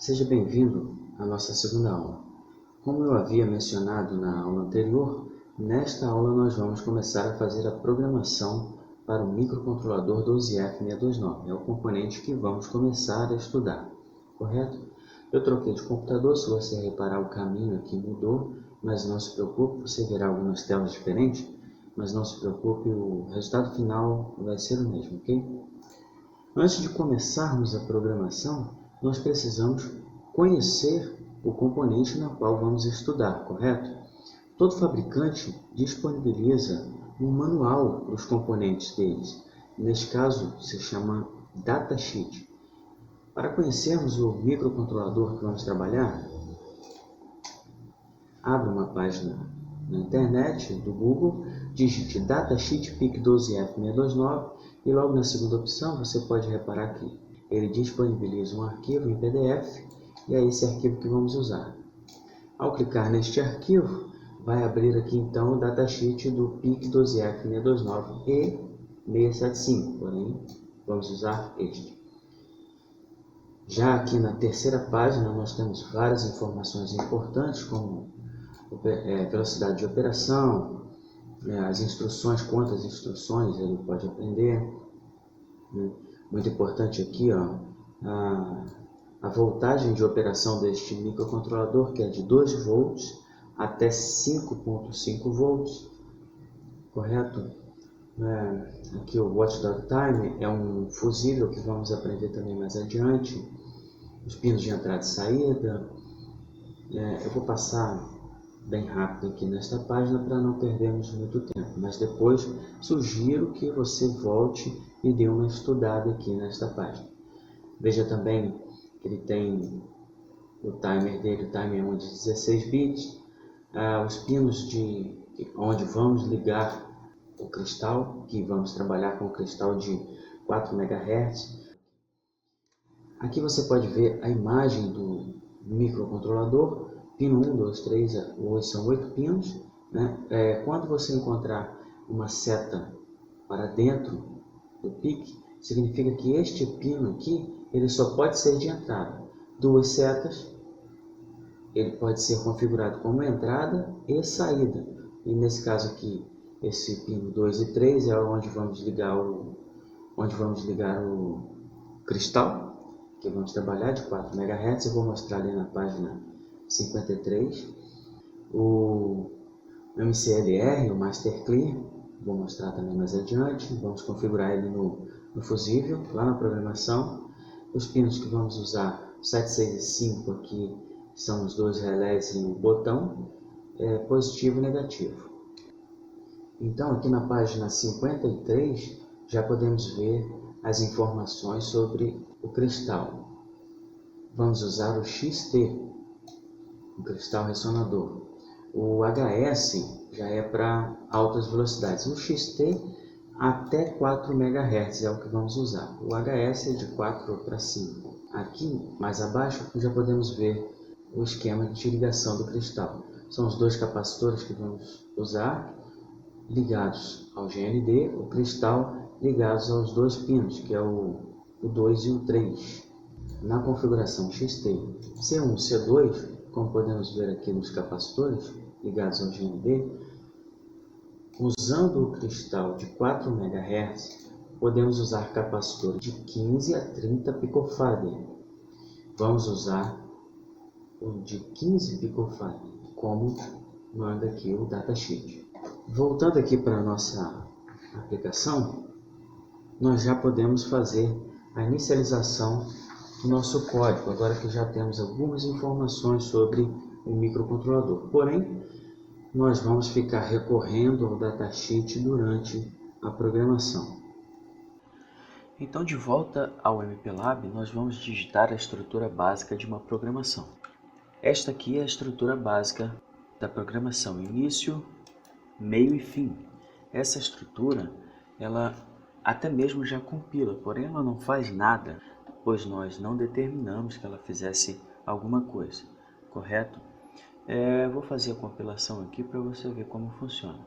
Seja bem-vindo à nossa segunda aula. Como eu havia mencionado na aula anterior, nesta aula nós vamos começar a fazer a programação para o microcontrolador 12F629. É o componente que vamos começar a estudar, correto? Eu troquei de computador, se você reparar o caminho aqui mudou, mas não se preocupe, você verá algumas telas diferentes, mas não se preocupe, o resultado final vai ser o mesmo, ok? Antes de começarmos a programação, nós precisamos conhecer o componente na qual vamos estudar, correto? Todo fabricante disponibiliza um manual para os componentes deles. Neste caso, se chama datasheet. Para conhecermos o microcontrolador que vamos trabalhar, abra uma página na internet do Google, digite datasheet PIC12F629 e logo na segunda opção você pode reparar que ele disponibiliza um arquivo em PDF e é esse arquivo que vamos usar. Ao clicar neste arquivo, vai abrir aqui então o datasheet do PIC12F629 e 675, porém vamos usar este. Já aqui na terceira página nós temos várias informações importantes como velocidade de operação, as instruções, quantas instruções ele pode aprender. Muito importante aqui, ó, a voltagem de operação deste microcontrolador, que é de 2 volts até 5.5 volts, correto? Aqui o Watchdog Time é um fusível que vamos aprender também mais adiante. Os pinos de entrada e saída. Eu vou passar bem rápido aqui nesta página para não perdermos muito tempo, mas depois sugiro que você volte e dê uma estudada aqui nesta página. Veja também que ele tem o timer dele, o timer de 16 bits, os pinos de onde vamos ligar o cristal, que vamos trabalhar com o cristal de 4 MHz. Aqui você pode ver a imagem do microcontrolador. Pino 1, 2, 3, são 8 pinos. Quando você encontrar uma seta para dentro do PIC, significa que este pino aqui ele só pode ser de entrada. 2 setas, ele pode ser configurado como entrada e saída. E nesse caso aqui, esse pino 2 e 3 é onde vamos ligar o cristal, que vamos trabalhar de 4 MHz. Eu vou mostrar ali na página 53. O MCLR, o Master Clear, vou mostrar também mais adiante. Vamos configurar ele no fusível, lá na programação. Os pinos que vamos usar, 7, 6 e 5 aqui, são os 2 relés e o botão, positivo e negativo. Então, aqui na página 53, já podemos ver as informações sobre o cristal. Vamos usar o XT, o cristal ressonador. O HS já é para altas velocidades. O XT até 4 MHz é o que vamos usar. O HS é de 4 para 5. Aqui, mais abaixo, já podemos ver o esquema de ligação do cristal. São os 2 capacitores que vamos usar, ligados ao GND, o cristal ligados aos 2 pinos, que é o 2 e o 3. Na configuração XT C1, C2, como podemos ver aqui nos capacitores ligados ao GND, usando o cristal de 4 MHz, podemos usar capacitores de 15 a 30 picofarad. Vamos usar o de 15 picofarad, como manda aqui o datasheet. Voltando aqui para a nossa aplicação, nós já podemos fazer a inicialização do nosso código, agora que já temos algumas informações sobre o microcontrolador. Porém, nós vamos ficar recorrendo ao datasheet durante a programação. Então, de volta ao MPLAB, nós vamos digitar a estrutura básica de uma programação. Esta aqui é a estrutura básica da programação: início, meio e fim. Essa estrutura, ela até mesmo já compila, porém ela não faz nada, pois nós não determinamos que ela fizesse alguma coisa, correto? Vou fazer a compilação aqui para você ver como funciona.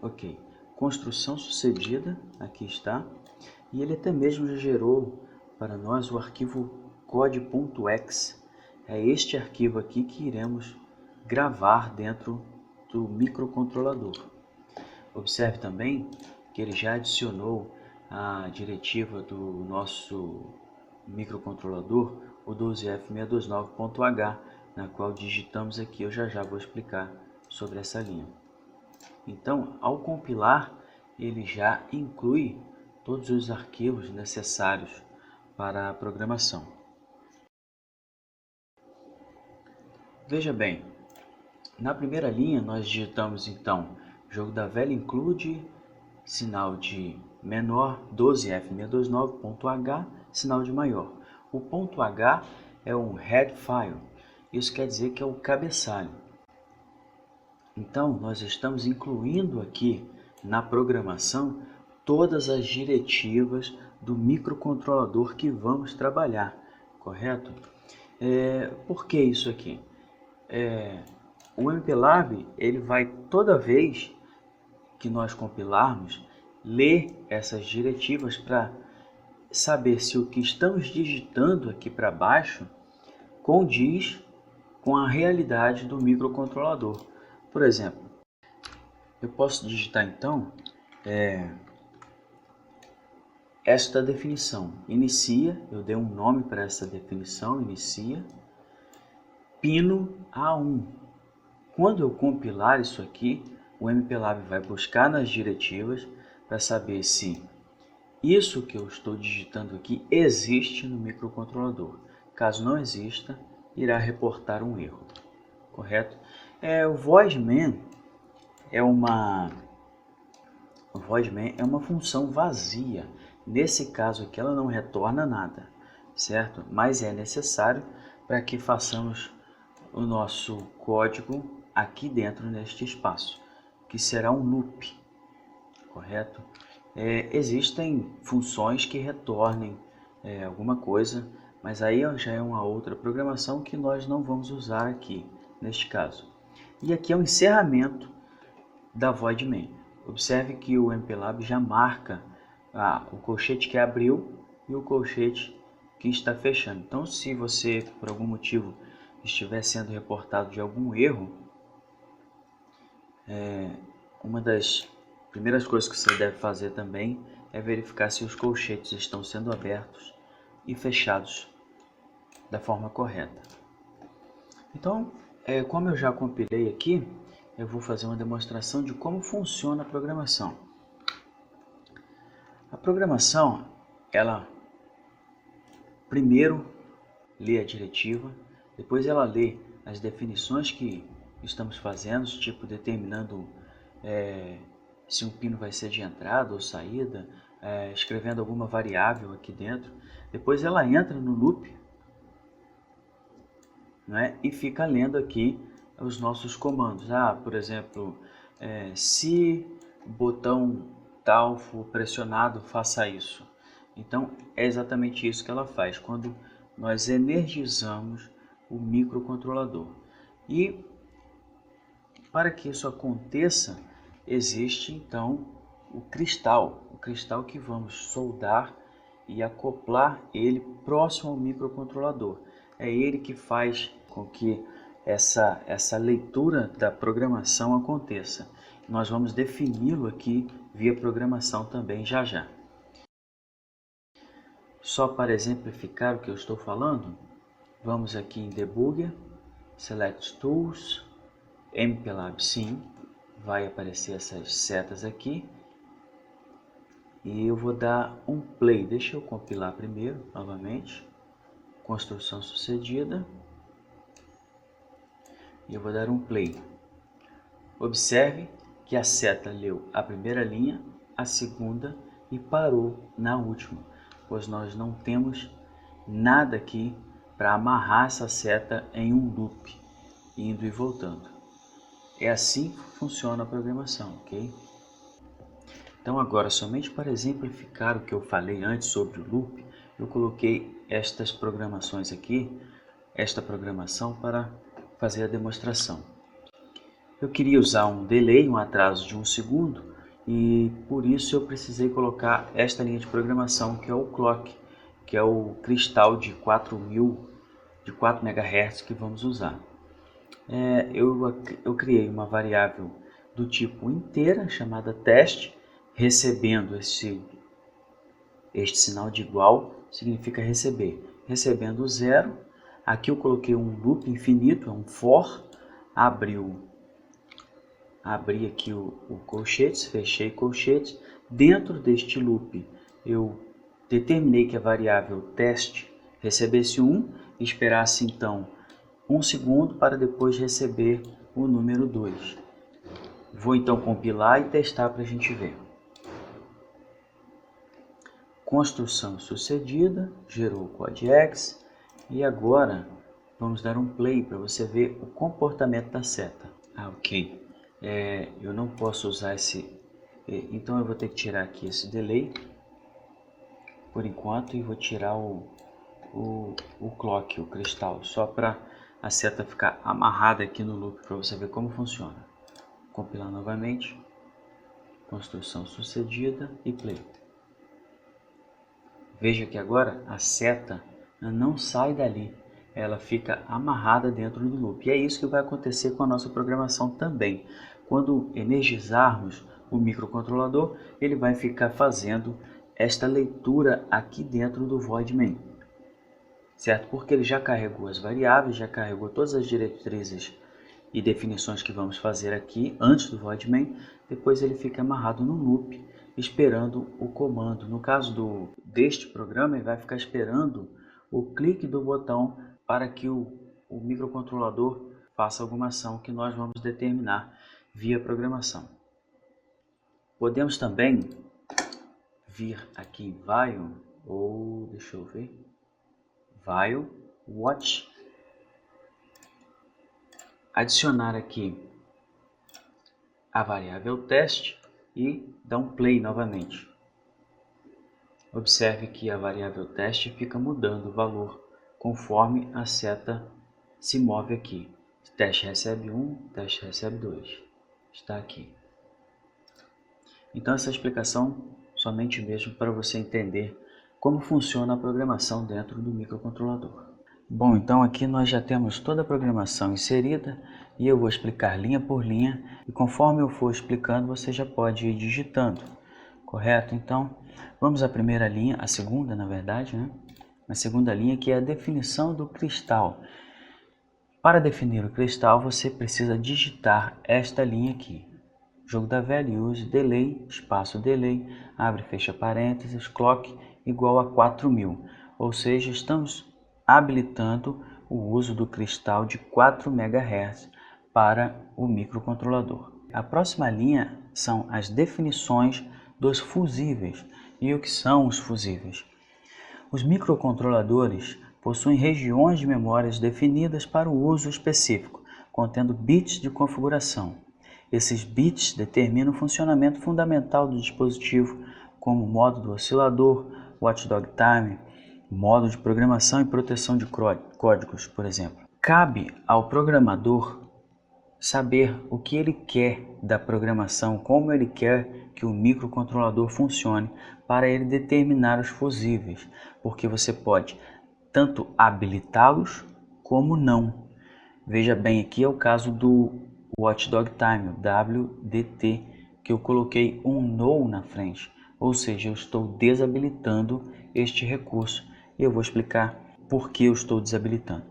Ok, construção sucedida, aqui está, e ele até mesmo já gerou para nós o arquivo code.exe. É este arquivo aqui que iremos gravar dentro do microcontrolador. Observe também que ele já adicionou a diretiva do nosso microcontrolador, o 12F629.h, na qual digitamos aqui. Eu já vou explicar sobre essa linha. Então, ao compilar, ele já inclui todos os arquivos necessários para a programação. Veja bem, na primeira linha nós digitamos então jogo da velha include sinal de menor 12F629.h, sinal de maior. O ponto .h é um head file, isso quer dizer que é o cabeçalho. Então, nós estamos incluindo aqui na programação todas as diretivas do microcontrolador que vamos trabalhar, correto? Por que isso aqui? O MPLAB ele vai, toda vez que nós compilarmos, ler essas diretivas para saber se o que estamos digitando aqui para baixo condiz com a realidade do microcontrolador. Por exemplo, eu posso digitar então esta definição, inicia, eu dei um nome para essa definição, inicia, pino A1. Quando eu compilar isso aqui, o MPLAB vai buscar nas diretivas para saber se isso que eu estou digitando aqui existe no microcontrolador. Caso não exista, irá reportar um erro, correto? O voidman é uma função vazia. Nesse caso aqui ela não retorna nada, certo? Mas é necessário para que façamos o nosso código aqui dentro neste espaço, que será um loop, correto? Existem funções que retornem alguma coisa, mas aí já é uma outra programação que nós não vamos usar aqui, neste caso. E aqui é o encerramento da voidman. Observe que o MPLAB já marca o colchete que abriu e o colchete que está fechando. Então, se você, por algum motivo, estiver sendo reportado de algum erro, uma das primeiras coisas que você deve fazer também é verificar se os colchetes estão sendo abertos e fechados da forma correta. Então, como eu já compilei aqui, eu vou fazer uma demonstração de como funciona a programação. A programação, ela primeiro lê a diretiva, depois ela lê as definições que estamos fazendo, tipo determinando se um pino vai ser de entrada ou saída, escrevendo alguma variável aqui dentro. Depois ela entra no loop, né, e fica lendo aqui os nossos comandos. Por exemplo, se o botão tal for pressionado, faça isso. Então, é exatamente isso que ela faz quando nós energizamos o microcontrolador. E para que isso aconteça, existe então o cristal que vamos soldar e acoplar ele próximo ao microcontrolador. É ele que faz com que essa leitura da programação aconteça. Nós vamos defini-lo aqui via programação também já. Só para exemplificar o que eu estou falando, vamos aqui em Debugger, Select Tools, MPLAB Sim, vai aparecer essas setas aqui, e eu vou dar um play. Deixa eu compilar primeiro, novamente, construção sucedida, e eu vou dar um play. Observe que a seta leu a primeira linha, a segunda e parou na última, pois nós não temos nada aqui para amarrar essa seta em um loop, indo e voltando. É assim que funciona a programação, ok? Então agora, somente para exemplificar o que eu falei antes sobre o loop, eu coloquei estas programações aqui, esta programação para fazer a demonstração. Eu queria usar um delay, um atraso de 1 segundo, e por isso eu precisei colocar esta linha de programação, que é o clock, que é o cristal de 4 MHz que vamos usar. Eu criei uma variável do tipo inteira, chamada teste, recebendo este sinal de igual, significa receber. Recebendo 0, aqui eu coloquei um loop infinito, é um for, abri aqui o colchetes, fechei colchetes. Dentro deste loop eu determinei que a variável teste recebesse 1 e esperasse então 1 segundo para depois receber o número 2. Vou então compilar e testar para a gente ver. Construção sucedida, gerou o codex e agora vamos dar um play para você ver o comportamento da seta. Ok. Eu não posso usar então eu vou ter que tirar aqui esse delay por enquanto e vou tirar o clock, o cristal, só para a seta ficar amarrada aqui no loop para você ver como funciona. Compilar novamente, construção sucedida e play. Veja que agora a seta não sai dali, ela fica amarrada dentro do loop. E é isso que vai acontecer com a nossa programação também. Quando energizarmos o microcontrolador, ele vai ficar fazendo esta leitura aqui dentro do void main, certo? Porque ele já carregou as variáveis, já carregou todas as diretrizes e definições que vamos fazer aqui antes do void main. Depois ele fica amarrado no loop, esperando o comando. No caso deste programa, ele vai ficar esperando o clique do botão para que o microcontrolador faça alguma ação que nós vamos determinar via programação. Podemos também vir aqui em while, deixa eu ver, while watch, adicionar aqui a variável teste e dar um play novamente. Observe que a variável teste fica mudando o valor conforme a seta se move aqui. Teste recebe 1, teste recebe 2. Está aqui. Então essa explicação somente mesmo para você entender como funciona a programação dentro do microcontrolador. Bom, então aqui nós já temos toda a programação inserida e eu vou explicar linha por linha e conforme eu for explicando você já pode ir digitando, correto? Então vamos à primeira linha, a segunda na verdade, né? A segunda linha que é a definição do cristal. Para definir o cristal você precisa digitar esta linha aqui. Jogo da velha, use delay, espaço delay, abre e fecha parênteses, clock igual a 4000, ou seja, estamos habilitando o uso do cristal de 4 MHz para o microcontrolador. A próxima linha são as definições dos fusíveis. E o que são os fusíveis? Os microcontroladores possuem regiões de memórias definidas para o uso específico, contendo bits de configuração. Esses bits determinam o funcionamento fundamental do dispositivo, como o modo do oscilador, watchdog time, modo de programação e proteção de códigos, por exemplo. Cabe ao programador saber o que ele quer da programação, como ele quer que o microcontrolador funcione, para ele determinar os fusíveis, porque você pode tanto habilitá-los como não. Veja bem, aqui é o caso do watchdog time, WDT, que eu coloquei um no na frente, ou seja, eu estou desabilitando este recurso e eu vou explicar por que eu estou desabilitando.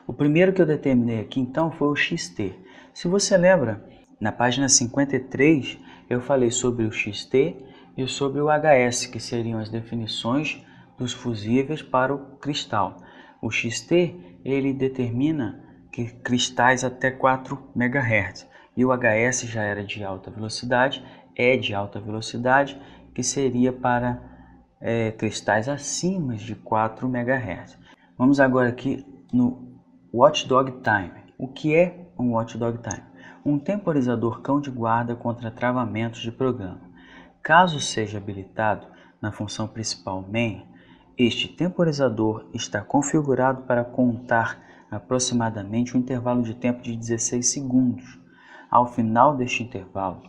O primeiro que eu determinei aqui então foi o XT. Se você lembra, na página 53 eu falei sobre o XT e sobre o HS, que seriam as definições dos fusíveis para o cristal. O XT ele determina que cristais até 4 MHz e o HS já era de alta velocidade, é de alta velocidade, que seria para cristais acima de 4 MHz. Vamos agora aqui no watchdog time. O que é um watchdog time? Um temporizador cão de guarda contra travamentos de programa. Caso seja habilitado na função principal main, este temporizador está configurado para contar aproximadamente um intervalo de tempo de 16 segundos. Ao final deste intervalo,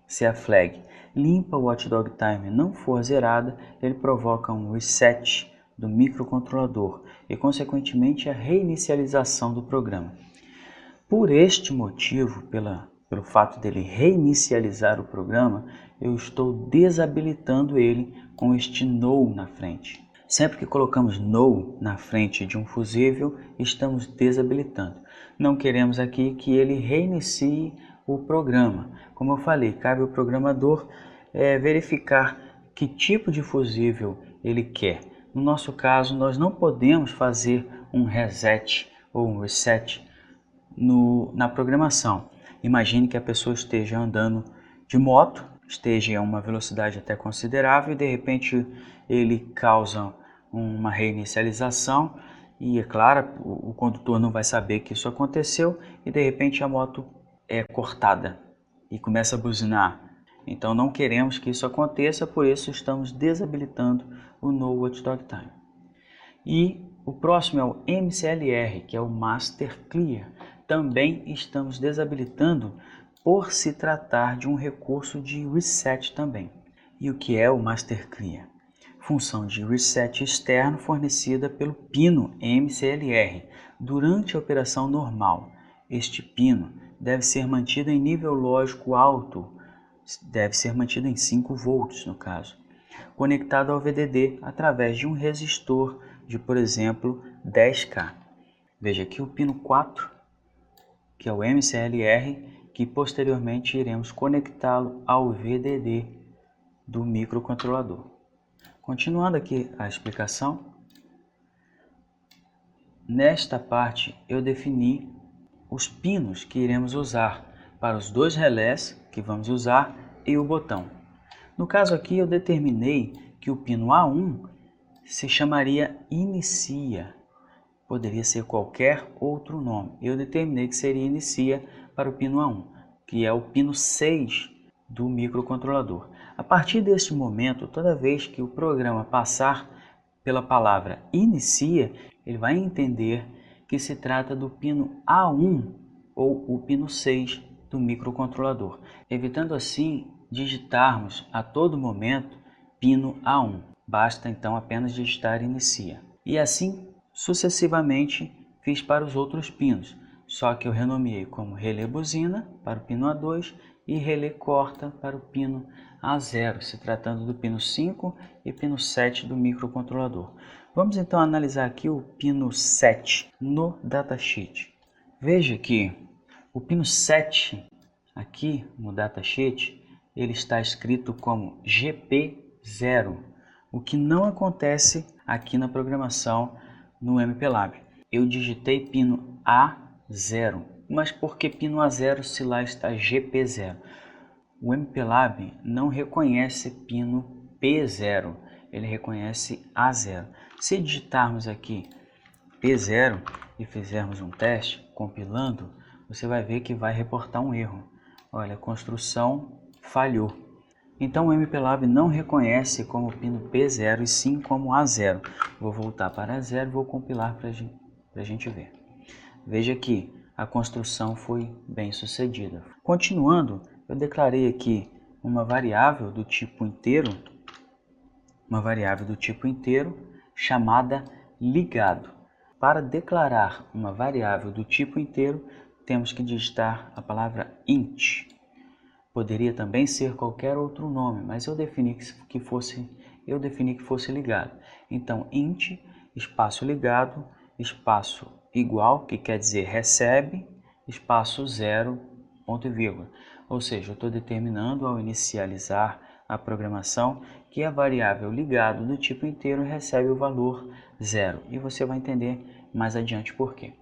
Se a flag limpa o watchdog timer não for zerada, ele provoca um reset do microcontrolador e, consequentemente, a reinicialização do programa. Por este motivo, pelo fato dele reinicializar o programa, eu estou desabilitando ele com este no na frente. Sempre que colocamos no na frente de um fusível, estamos desabilitando. Não queremos aqui que ele reinicie o programa. Como eu falei, cabe ao programador verificar que tipo de fusível ele quer. No nosso caso, nós não podemos fazer um reset ou um reset na programação. Imagine que a pessoa esteja andando de moto, esteja a uma velocidade até considerável e de repente ele causa uma reinicialização e, é claro, o condutor não vai saber que isso aconteceu e de repente a moto é cortada e começa a buzinar. Então não queremos que isso aconteça, por isso estamos desabilitando o No Watchdog Time. E o próximo é o MCLR, que é o Master Clear. Também estamos desabilitando por se tratar de um recurso de reset também. E o que é o Master Clear? Função de reset externo fornecida pelo pino MCLR durante a operação normal. Este pino deve ser mantido em nível lógico alto, deve ser mantido em 5 volts no caso, conectado ao VDD através de um resistor de, por exemplo, 10K. Veja aqui o pino 4, que é o MCLR, que posteriormente iremos conectá-lo ao VDD do microcontrolador. Continuando aqui a explicação, nesta parte eu defini os pinos que iremos usar para os 2 relés que vamos usar e o botão. No caso aqui eu determinei que o pino A1 se chamaria Inicia, poderia ser qualquer outro nome. Eu determinei que seria Inicia para o pino A1, que é o pino 6 do microcontrolador. A partir deste momento, toda vez que o programa passar pela palavra Inicia, ele vai entender que se trata do pino A1 ou o pino 6 do microcontrolador, evitando assim digitarmos a todo momento pino A1. Basta então apenas digitar Inicia. E assim sucessivamente fiz para os outros pinos, só que eu renomeei como relé buzina para o pino A2 e relé corta para o pino A0, se tratando do pino 5 e pino 7 do microcontrolador. Vamos então analisar aqui o pino 7 no datasheet. Veja que o pino 7 aqui no datasheet, ele está escrito como GP0, o que não acontece aqui na programação no MPLAB. Eu digitei pino A0, mas por que pino A0 se lá está GP0? O MPLAB não reconhece pino P0, ele reconhece A0. Se digitarmos aqui P0 e fizermos um teste, compilando, você vai ver que vai reportar um erro. Olha, a construção falhou. Então o MPLAB não reconhece como pino P0 e sim como A0. Vou voltar para A0 e vou compilar para a gente ver. Veja que a construção foi bem sucedida. Continuando, eu declarei aqui uma variável do tipo inteiro, chamada ligado. Para declarar uma variável do tipo inteiro, temos que digitar a palavra int. Poderia também ser qualquer outro nome, mas eu defini que fosse ligado. Então, int, espaço ligado, espaço igual, que quer dizer recebe, espaço 0, ponto e vírgula. Ou seja, eu estou determinando ao inicializar a programação que a variável ligado do tipo inteiro recebe o valor 0. E você vai entender mais adiante por quê.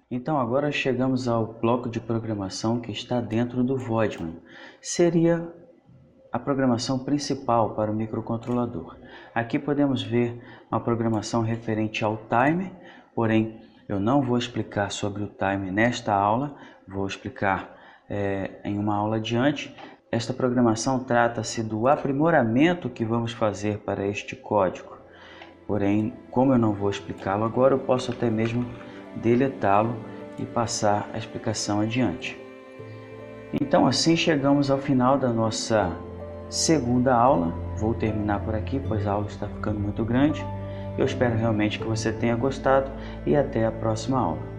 Então agora chegamos ao bloco de programação que está dentro do Voidman. Seria a programação principal para o microcontrolador. Aqui podemos ver uma programação referente ao timer, porém eu não vou explicar sobre o timer nesta aula, vou explicar em uma aula adiante. Esta programação trata-se do aprimoramento que vamos fazer para este código. Porém, como eu não vou explicá-lo agora, eu posso até mesmo deletá-lo e passar a explicação adiante. Então assim chegamos ao final da nossa segunda aula. Vou terminar por aqui, pois a aula está ficando muito grande. Eu espero realmente que você tenha gostado e até a próxima aula.